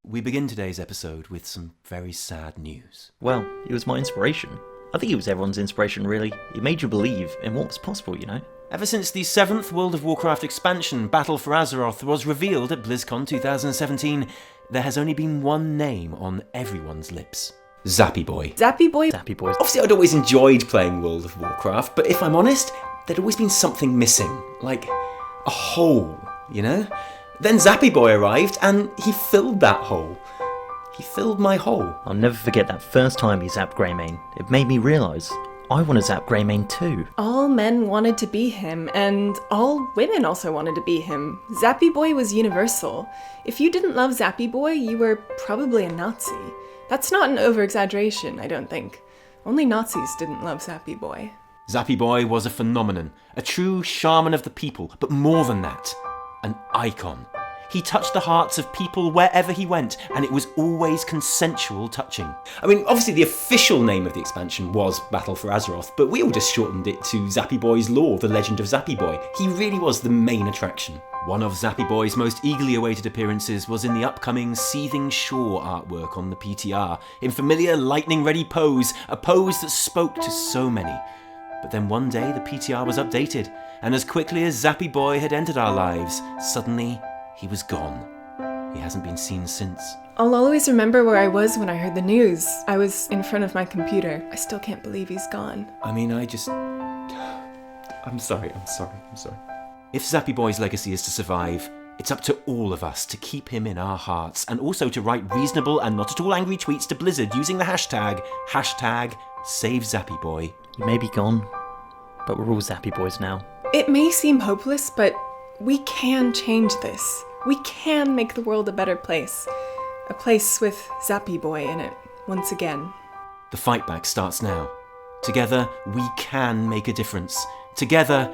We begin today's episode with some very sad news. Well, he was my inspiration. I think he was everyone's inspiration, really. He made you believe in what was possible, you know? Ever since the 7th World of Warcraft expansion, Battle for Azeroth, was revealed at BlizzCon 2017, there has only been one name on everyone's lips. Zappy Boi. Zappy Boi? Zappy Boi. Obviously, I'd always enjoyed playing World of Warcraft, but if I'm honest, there'd always been something missing. Like, a hole, you know? Then Zappy Boi arrived, and he filled that hole. He filled my hole. I'll never forget that first time he zapped Greymane. It made me realise I want to zap Greymane too. All men wanted to be him, and all women also wanted to be him. Zappy Boi was universal. If you didn't love Zappy Boi, you were probably a Nazi. That's not an over-exaggeration, I don't think. Only Nazis didn't love Zappy Boi. Zappy Boi was a phenomenon, a true shaman of the people, but more than that, an icon. He touched the hearts of people wherever he went, and it was always consensual touching. I mean, obviously the official name of the expansion was Battle for Azeroth, but we all just shortened it to Zappy Boi's lore, the legend of Zappy Boi. He really was the main attraction. One of Zappy Boi's most eagerly awaited appearances was in the upcoming Seething Shore artwork on the PTR, in familiar lightning-ready pose, a pose that spoke to so many. But then one day the PTR was updated, and as quickly as Zappy Boi had entered our lives, suddenly he was gone. He hasn't been seen since. I'll always remember where I was when I heard the news. I was in front of my computer. I still can't believe he's gone. I mean, I'm sorry. If Zappy Boi's legacy is to survive, it's up to all of us to keep him in our hearts, and also to write reasonable and not at all angry tweets to Blizzard using the hashtag #SaveZappyBoi. He may be gone, but we're all Zappy Boys now. It may seem hopeless, but we can change this. We can make the world a better place. A place with Zappy Boi in it, once again. The fight back starts now. Together, we can make a difference. Together,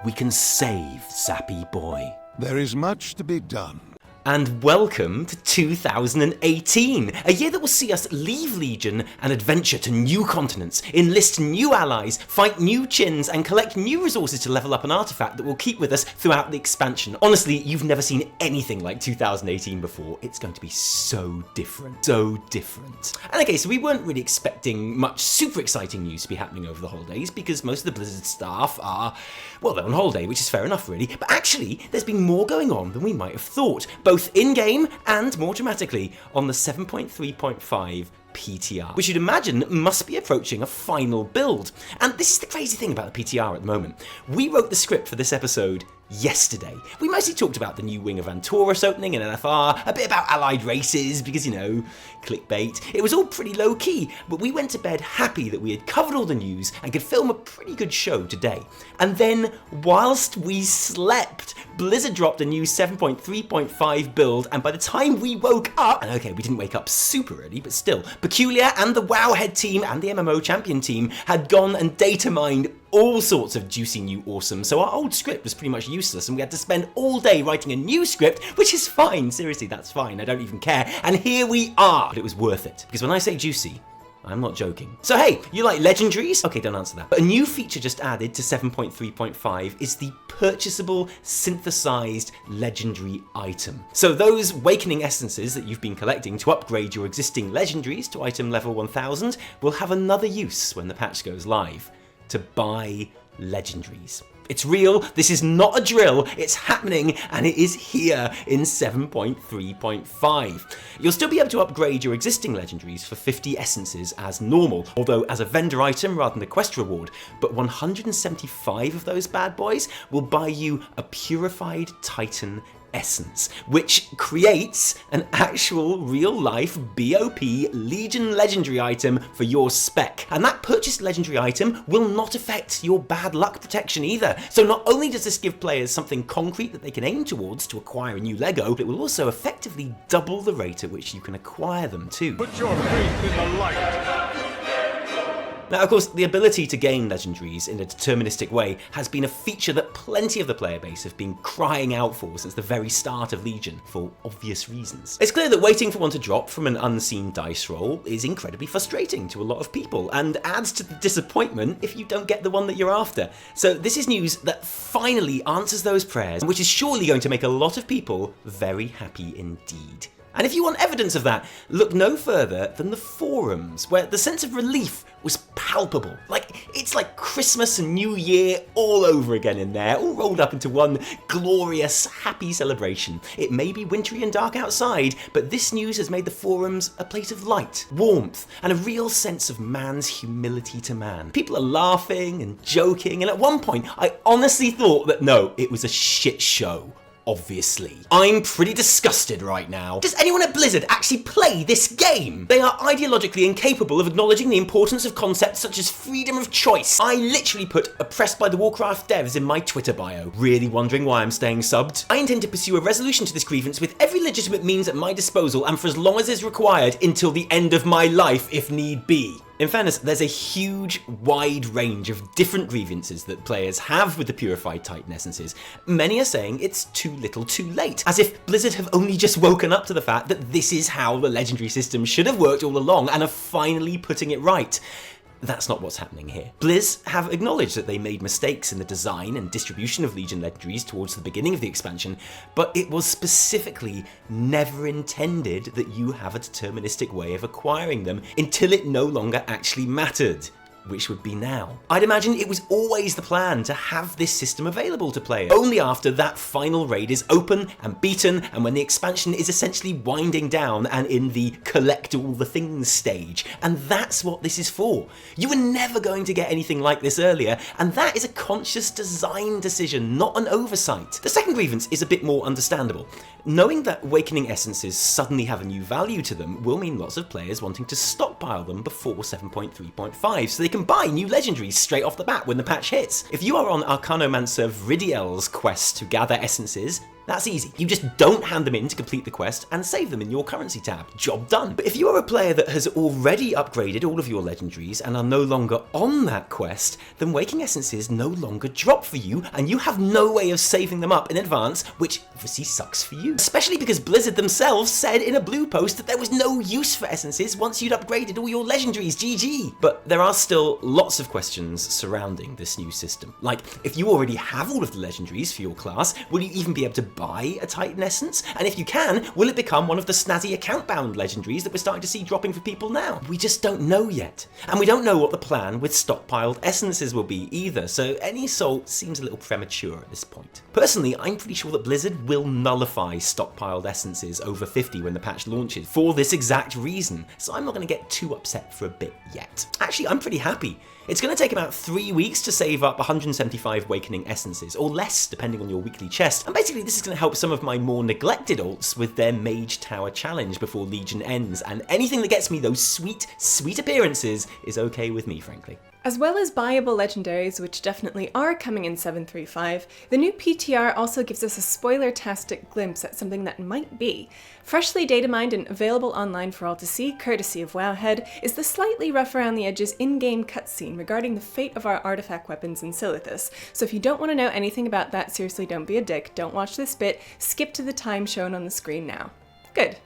we can save Zappy Boi. There is much to be done. And welcome to 2018, a year that will see us leave Legion and adventure to new continents, enlist new allies, fight new chins, and collect new resources to level up an artifact that will keep with us throughout the expansion. Honestly, you've never seen anything like 2018 before. It's going to be so different. So different. And okay, so we weren't really expecting much super exciting news to be happening over the holidays because most of the Blizzard staff are, well, they're on holiday, which is fair enough really, but actually, there's been more going on than we might have thought, both in-game and, more dramatically, on the 7.3.5 PTR, which you'd imagine must be approaching a final build. And this is the crazy thing about the PTR at the moment. We wrote the script for this episode yesterday. We mostly talked about the new wing of Antorus opening in NFR, a bit about allied races, because, you know, clickbait. It was all pretty low-key, but we went to bed happy that we had covered all the news and could film a pretty good show today. And then, whilst we slept, Blizzard dropped a new 7.3.5 build, and by the time we woke up, and okay, we didn't wake up super early, but still, Peculiar and the WoW head team and the MMO champion team had gone and data mined all sorts of juicy new awesome, so our old script was pretty much useless and we had to spend all day writing a new script, which is fine, seriously, that's fine, I don't even care, and here we are! But it was worth it, because when I say juicy, I'm not joking. So hey, you like legendaries? Okay, don't answer that. But a new feature just added to 7.3.5 is the purchasable synthesized legendary item. So those Wakening essences that you've been collecting to upgrade your existing legendaries to item level 1000 will have another use when the patch goes live. To buy legendaries. It's real, this is not a drill, it's happening, and it is here in 7.3.5. You'll still be able to upgrade your existing legendaries for 50 essences as normal, although as a vendor item rather than a quest reward, but 175 of those bad boys will buy you a purified Titan essence, which creates an actual real-life BOP Legion legendary item for your spec. And that purchased legendary item will not affect your bad luck protection either. So not only does this give players something concrete that they can aim towards to acquire a new Lego, but it will also effectively double the rate at which you can acquire them too. Put your faith in the light. Now, of course, the ability to gain legendaries in a deterministic way has been a feature that plenty of the player base have been crying out for since the very start of Legion, for obvious reasons. It's clear that waiting for one to drop from an unseen dice roll is incredibly frustrating to a lot of people, and adds to the disappointment if you don't get the one that you're after. So this is news that finally answers those prayers, which is surely going to make a lot of people very happy indeed. And if you want evidence of that, look no further than the forums, where the sense of relief was palpable. It's like Christmas and New Year all over again in there, all rolled up into one glorious, happy celebration. It may be wintry and dark outside, but this news has made the forums a place of light, warmth, and a real sense of man's humility to man. People are laughing and joking, and at one point, I honestly thought that no, it was a shit show. Obviously. I'm pretty disgusted right now. Does anyone at Blizzard actually play this game? They are ideologically incapable of acknowledging the importance of concepts such as freedom of choice. I literally put oppressed by the Warcraft devs in my Twitter bio. Really wondering why I'm staying subbed? I intend to pursue a resolution to this grievance with every legitimate means at my disposal and for as long as is required until the end of my life if need be. In fairness, there's a huge, wide range of different grievances that players have with the purified Titan essences. Many are saying it's too little too late, as if Blizzard have only just woken up to the fact that this is how the legendary system should have worked all along and are finally putting it right. That's not what's happening here. Blizz have acknowledged that they made mistakes in the design and distribution of Legion legendaries towards the beginning of the expansion, but it was specifically never intended that you have a deterministic way of acquiring them until it no longer actually mattered. Which would be now. I'd imagine it was always the plan to have this system available to players, only after that final raid is open and beaten and when the expansion is essentially winding down and in the collect all the things stage. And that's what this is for. You were never going to get anything like this earlier, and that is a conscious design decision, not an oversight. The second grievance is a bit more understandable. Knowing that Awakening essences suddenly have a new value to them will mean lots of players wanting to stockpile them before 7.3.5 so they can buy new legendaries straight off the bat when the patch hits. If you are on Arcanomancer Vridiel's quest to gather essences, that's easy. You just don't hand them in to complete the quest and save them in your currency tab. Job done. But if you are a player that has already upgraded all of your legendaries and are no longer on that quest, then Waking Essences no longer drop for you and you have no way of saving them up in advance, which obviously sucks for you. Especially because Blizzard themselves said in a blue post that there was no use for essences once you'd upgraded all your legendaries, GG. But there are still lots of questions surrounding this new system. Like, if you already have all of the legendaries for your class, will you even be able to buy a Titan Essence? And if you can, will it become one of the snazzy account-bound legendaries that we're starting to see dropping for people now? We just don't know yet. And we don't know what the plan with stockpiled essences will be either, so any assault seems a little premature at this point. Personally, I'm pretty sure that Blizzard will nullify stockpiled essences over 50 when the patch launches for this exact reason, so I'm not going to get too upset for a bit yet. Actually, I'm pretty happy. It's going to take about 3 weeks to save up 175 Awakening Essences, or less depending on your weekly chest, and basically this is going to help some of my more neglected alts with their Mage Tower challenge before Legion ends, and anything that gets me those sweet, sweet appearances is okay with me, frankly. As well as buyable legendaries, which definitely are coming in 7.3.5, the new PTR also gives us a spoiler-tastic glimpse at something that might be. Freshly datamined and available online for all to see, courtesy of Wowhead, is the slightly rough around the edges in-game cutscene regarding the fate of our artifact weapons in Silithus. So if you don't want to know anything about that, seriously don't be a dick, don't watch this bit, skip to the time shown on the screen now. Good.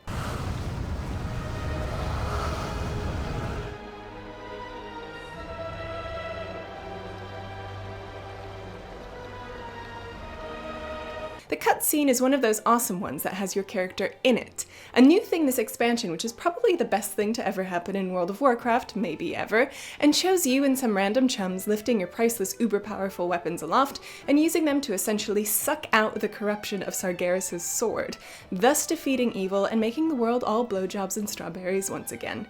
The cutscene is one of those awesome ones that has your character in it. A new thing this expansion, which is probably the best thing to ever happen in World of Warcraft, maybe ever, and shows you and some random chums lifting your priceless uber-powerful weapons aloft and using them to essentially suck out the corruption of Sargeras' sword, thus defeating evil and making the world all blowjobs and strawberries once again.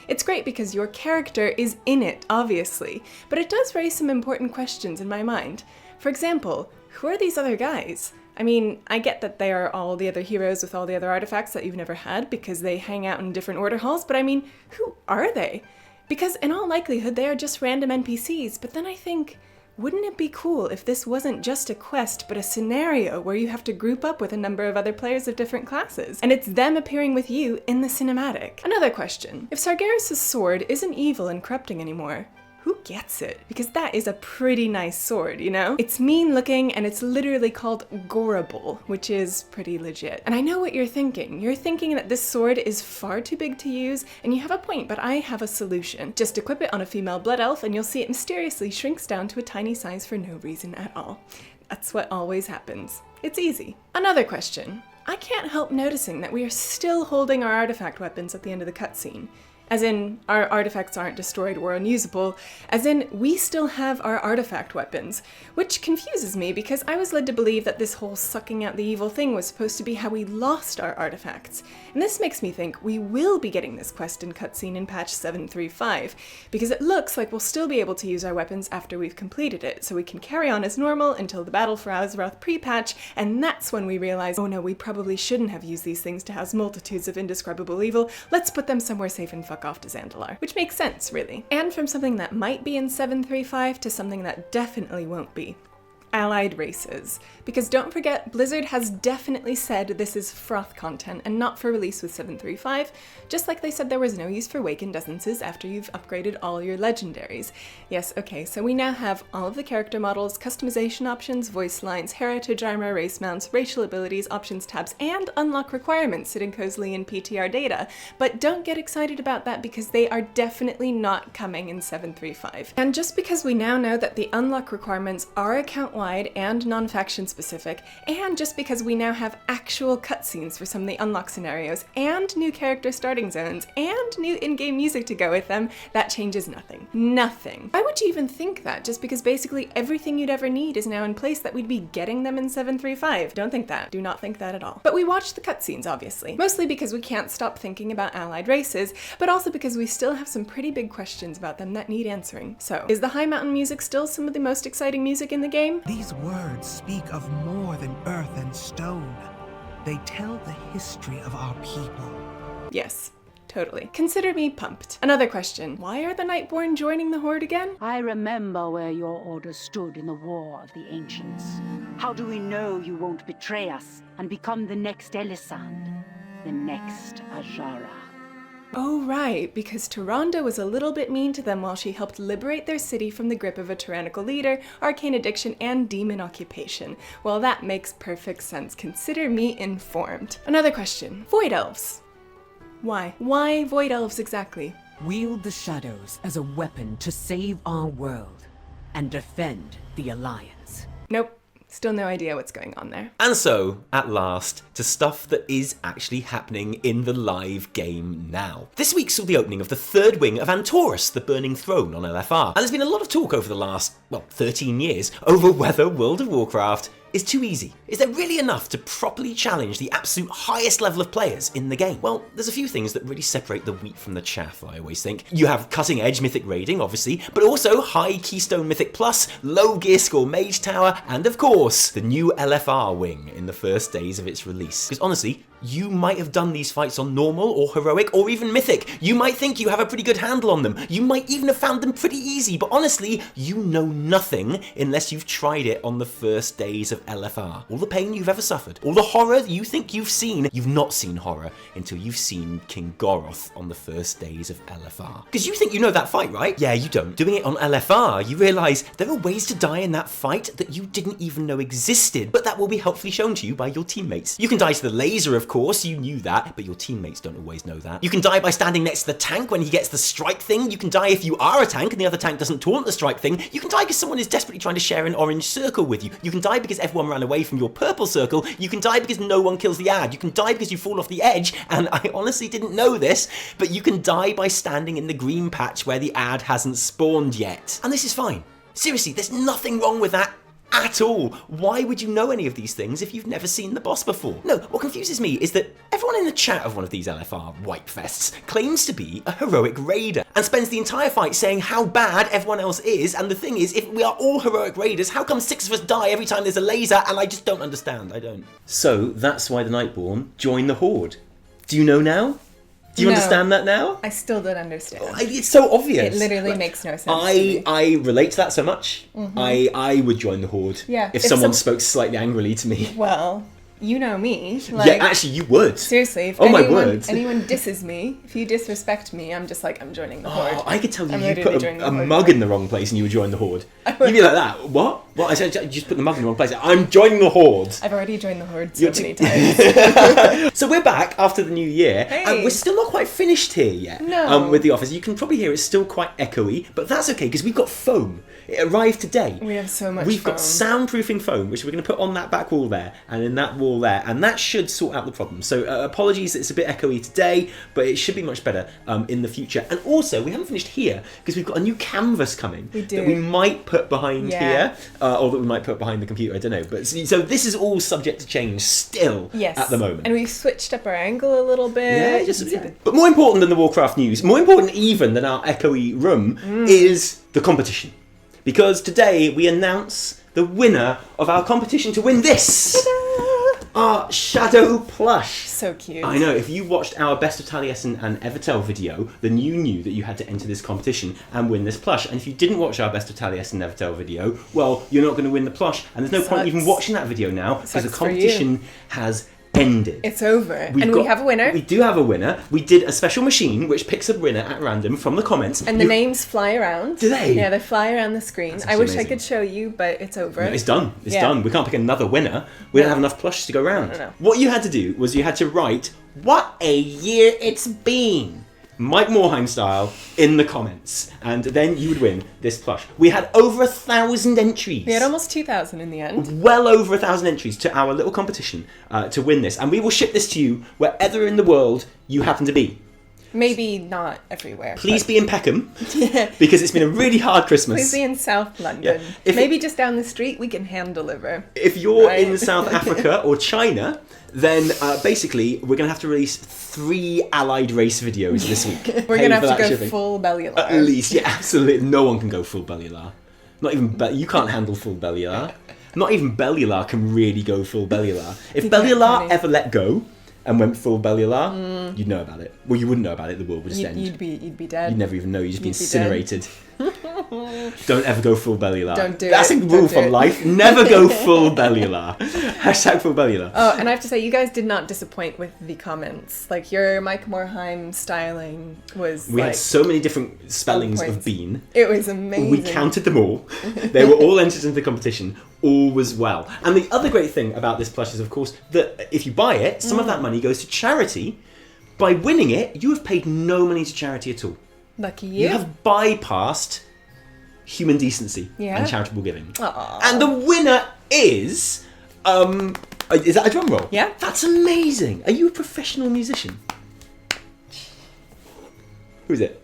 It's great because your character is in it, obviously, but it does raise some important questions in my mind. For example, who are these other guys? I mean, I get that they are all the other heroes with all the other artifacts that you've never had because they hang out in different order halls, but I mean, who are they? Because in all likelihood, they are just random NPCs, but then I think, wouldn't it be cool if this wasn't just a quest, but a scenario where you have to group up with a number of other players of different classes, and it's them appearing with you in the cinematic? Another question. If Sargeras' sword isn't evil and corrupting anymore, who gets it? Because that is a pretty nice sword, you know? It's mean looking and it's literally called Gorable, which is pretty legit. And I know what you're thinking. You're thinking that this sword is far too big to use, and you have a point, but I have a solution. Just equip it on a female blood elf and you'll see it mysteriously shrinks down to a tiny size for no reason at all. That's what always happens. It's easy. Another question. I can't help noticing that we are still holding our artifact weapons at the end of the cutscene. As in, our artifacts aren't destroyed or unusable, as in, we still have our artifact weapons, which confuses me because I was led to believe that this whole sucking out the evil thing was supposed to be how we lost our artifacts. And this makes me think we will be getting this quest and cutscene in patch 735, because it looks like we'll still be able to use our weapons after we've completed it, so we can carry on as normal until the Battle for Azeroth pre-patch, and that's when we realize, oh no, we probably shouldn't have used these things to house multitudes of indescribable evil, let's put them somewhere safe and fuck off to Zandalar. Which makes sense, really. And from something that might be in 735 to something that definitely won't be. Allied races. Because don't forget, Blizzard has definitely said this is froth content and not for release with 735, just like they said there was no use for Wakened essences after you've upgraded all your legendaries. Yes, okay, so we now have all of the character models, customization options, voice lines, heritage armor, race mounts, racial abilities, options tabs, and unlock requirements sitting cozily in PTR data. But don't get excited about that because they are definitely not coming in 735. And just because we now know that the unlock requirements are account-wide and non-faction specific, and just because we now have actual cutscenes for some of the unlock scenarios, and new character starting zones, and new in-game music to go with them, that changes nothing. Nothing. Why would you even think that? Just because basically everything you'd ever need is now in place that we'd be getting them in 735. Don't think that. Do not think that at all. But we watched the cutscenes, obviously. Mostly because we can't stop thinking about allied races, but also because we still have some pretty big questions about them that need answering. So, is the Highmountain music still some of the most exciting music in the game? These words speak of more than earth and stone. They tell the history of our people. Yes, totally. Consider me pumped. Another question. Why are the Nightborne joining the Horde again? I remember where your order stood in the War of the Ancients. How do we know you won't betray us and become the next Taliesin, the next Ajara? Oh right, because Tyrande was a little bit mean to them while she helped liberate their city from the grip of a tyrannical leader, arcane addiction, and demon occupation. Well, that makes perfect sense. Consider me informed. Another question. Void Elves. Why? Why Void Elves exactly? Wield the shadows as a weapon to save our world and defend the Alliance. Nope. Still no idea what's going on there. And so, at last, to stuff that is actually happening in the live game now. This week saw the opening of the third wing of Antorus, the Burning Throne on LFR, and there's been a lot of talk over the last, 13 years over whether World of Warcraft is too easy. Is there really enough to properly challenge the absolute highest level of players in the game? Well, there's a few things that really separate the wheat from the chaff, I always think. You have cutting edge mythic raiding, obviously, but also high keystone mythic plus, low gear score mage tower, and of course, the new LFR wing in the first days of its release. Because honestly, you might have done these fights on normal or heroic or even mythic. You might think you have a pretty good handle on them. You might even have found them pretty easy, but honestly, you know nothing unless you've tried it on the first days of LFR. All the pain you've ever suffered, all the horror that you think you've seen, you've not seen horror until you've seen King Goroth on the first days of LFR. Because you think you know that fight, right? Yeah, you don't. Doing it on LFR, you realise there are ways to die in that fight that you didn't even know existed, but that will be helpfully shown to you by your teammates. You can die to the laser, of course, you knew that, but your teammates don't always know that. You can die by standing next to the tank when he gets the strike thing. You can die if you are a tank and the other tank doesn't taunt the strike thing. You can die because someone is desperately trying to share an orange circle with you. You can die because everyone ran away from your purple circle. You can die because no one kills the ad. You can die because you fall off the edge, and I honestly didn't know this, but you can die by standing in the green patch where the ad hasn't spawned yet. And this is fine. Seriously, there's nothing wrong with that at all. Why would you know any of these things if you've never seen the boss before? No, what confuses me is that everyone in the chat of one of these LFR wipe fests claims to be a heroic raider and spends the entire fight saying how bad everyone else is, and the thing is, if we are all heroic raiders, how come 6 of us die every time there's a laser? And I just don't understand, I don't. So that's why the Nightborne joined the Horde. Do you know now? Do you understand that now? I still don't understand. It's so obvious. It literally makes no sense to me. I relate to that so much. Mm-hmm. I would join the Horde if someone spoke slightly angrily to me. Well, you know me. Yeah, actually, you would. Seriously, if my word. anyone disses me, if you disrespect me, I'm just like, I'm joining the Horde. I could tell you put a mug in the wrong place and you would join the Horde. You'd be like that. What? I said, you just put the mug in the wrong place. I'm joining the Horde. I've already joined the Horde so many times. So we're back after the new year, hey. And we're still not quite finished here yet. No. With the office. You can probably hear it's still quite echoey, but that's okay because we've got foam. It arrived today. We have so much We've foam. got soundproofing foam, which we're going to put on that back wall there, and in that wall there, and that should sort out the problem. So apologies, it's a bit echoey today, but it should be much better in the future. And also, we haven't finished here, because we've got a new canvas coming that we might put behind here, or that we might put behind the computer, I don't know. But so this is all subject to change still at the moment. And we've switched up our angle a little bit. But more important than the Warcraft news, more important even than our echoey room, is the competition. Because today we announce the winner of our competition to win this! Our Shadow plush. So cute. I know, if you watched our Best of Taliesin and Evitel video, then you knew that you had to enter this competition and win this plush. And if you didn't watch our Best of Taliesin and Evitel video, well, you're not going to win the plush. And there's no point even watching that video now, because the competition has ended. It's over. We have a winner. We do have a winner. We did a special machine which picks a winner at random from the comments. And the names fly around. Do they? Yeah, they fly around the screen. I wish I could show you, but it's over. No, it's done. It's done. We can't pick another winner. We don't have enough plushes to go around. No. What you had to do was you had to write, "What a year it's been!" Mike Morheim style, in the comments, and then you would win this plush. We had over 1,000 entries. We had almost 2,000 in the end. Well over 1,000 entries to our little competition to win this, and we will ship this to you wherever in the world you happen to be. Maybe not everywhere. Please be in Peckham, because it's been a really hard Christmas. Please be in South London. Yeah. Maybe just down the street we can hand deliver. If you're in South Africa or China, then basically we're going to have to release 3 allied race videos this week. We're going to have to go full Bellular. At least, yeah, absolutely. No one can go full Bellular. Not even you can't handle full Bellular. Not even Bellular can really go full Bellular. If Bellular ever let go and went full Bellular, you'd know about it. Well, you wouldn't know about it. The world would just end. You'd be dead. You'd never even know. You'd just be incinerated. Don't ever go full Bellular. Don't do That's it. a rule for life. Never go full Bellular. Hashtag full Bellular. Oh, and I have to say, you guys did not disappoint with the comments. Like, your Mike Morheim styling was We had so many different spellings of bean. It was amazing. We counted them all. They were all entered into the competition. All was well. And the other great thing about this plush is, of course, that if you buy it, some of that money goes to charity. By winning it, you have paid no money to charity at all. Lucky you. You have bypassed human decency and charitable giving. Aww. And the winner is that a drum roll? Yeah. That's amazing. Are you a professional musician? Who's it?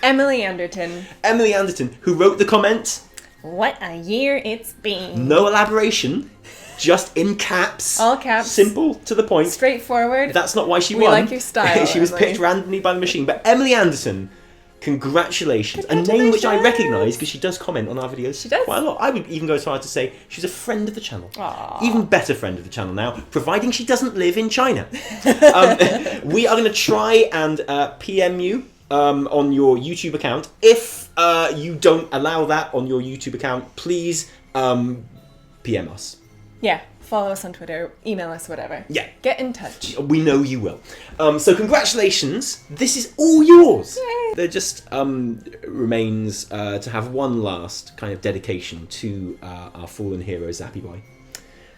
Emily Anderton. Emily Anderton, who wrote the comment. What a year it's been. No elaboration. Just in caps. All caps. Simple, to the point. Straightforward. That's not why she won. We like your style, She was Emily. picked randomly by the machine. But Emily Anderson, congratulations. A name which I recognise because she does comment on our videos quite a lot. I would even go as far as to say she's a friend of the channel. Aww. Even better friend of the channel now, providing she doesn't live in China. We are going to try and PM you on your YouTube account. If you don't allow that on your YouTube account, please PM us. Yeah, follow us on Twitter, email us, whatever. Yeah. Get in touch. We know you will. So congratulations. This is all yours. Yay. There just remains to have one last kind of dedication to our fallen hero, Zappy Boi.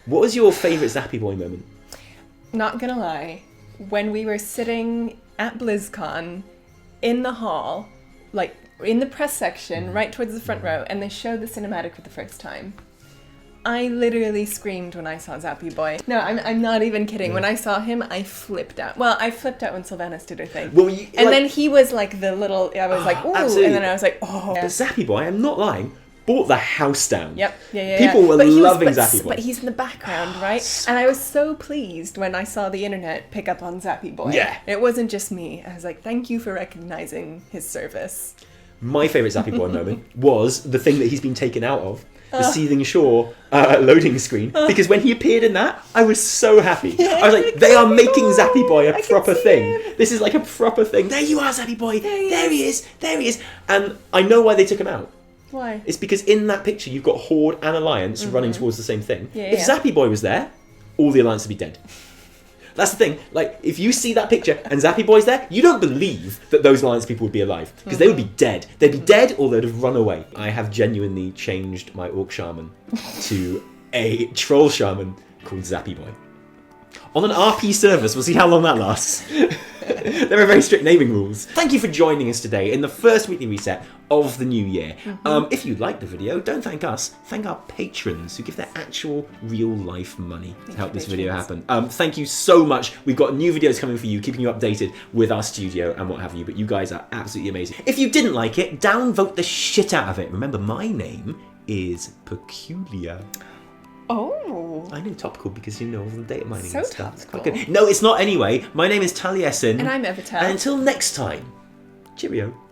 What was your favourite Zappy Boi moment? Not gonna lie, when we were sitting at BlizzCon in the hall, like in the press section, right towards the front row, and they showed the cinematic for the first time. I literally screamed when I saw Zappy Boi. No, I'm not even kidding. Yeah. When I saw him, I flipped out. Well, I flipped out when Sylvanas did her thing. Well, then he was like the little, I was like, ooh, absolutely. And then I was like, oh. But Zappy Boi, I'm not lying, bought the house down. Yep, yeah. People were loving Zappy Boi. But he's in the background, right? And I was so pleased when I saw the internet pick up on Zappy Boi. Yeah. It wasn't just me. I was like, thank you for recognizing his service. My favourite Zappy Boi moment was the thing that he's been taken out of. The Seething Shore loading screen. Because when he appeared in that, I was so happy. Yeah, I was like, they are making Zappy Boi a proper thing. Him. This is like a proper thing. There you are, Zappy Boi. There he is. There he is. And I know why they took him out. Why? It's because in that picture, you've got Horde and Alliance running towards the same thing. Yeah, if Zappy Boi was there, all the Alliance would be dead. That's the thing. Like, if you see that picture and Zappy Boi's there, you don't believe that those Alliance people would be alive. Because they would be dead. They'd be dead or they'd have run away. I have genuinely changed my Orc Shaman to a Troll Shaman called Zappy Boi. On an RP service, we'll see how long that lasts. There are very strict naming rules. Thank you for joining us today in the first weekly reset of the new year. If you liked the video, don't thank us. Thank our patrons who give their actual real-life money to help this video happen. Thank you so much. We've got new videos coming for you, keeping you updated with our studio and what have you, but you guys are absolutely amazing. If you didn't like it, downvote the shit out of it. Remember, my name is Peculiar. Oh. I know, topical, because you know all the data mining So and stuff. It's quite topical. good. No, it's not anyway. My name is Taliesin. And I'm Evitel. And until next time, cheerio.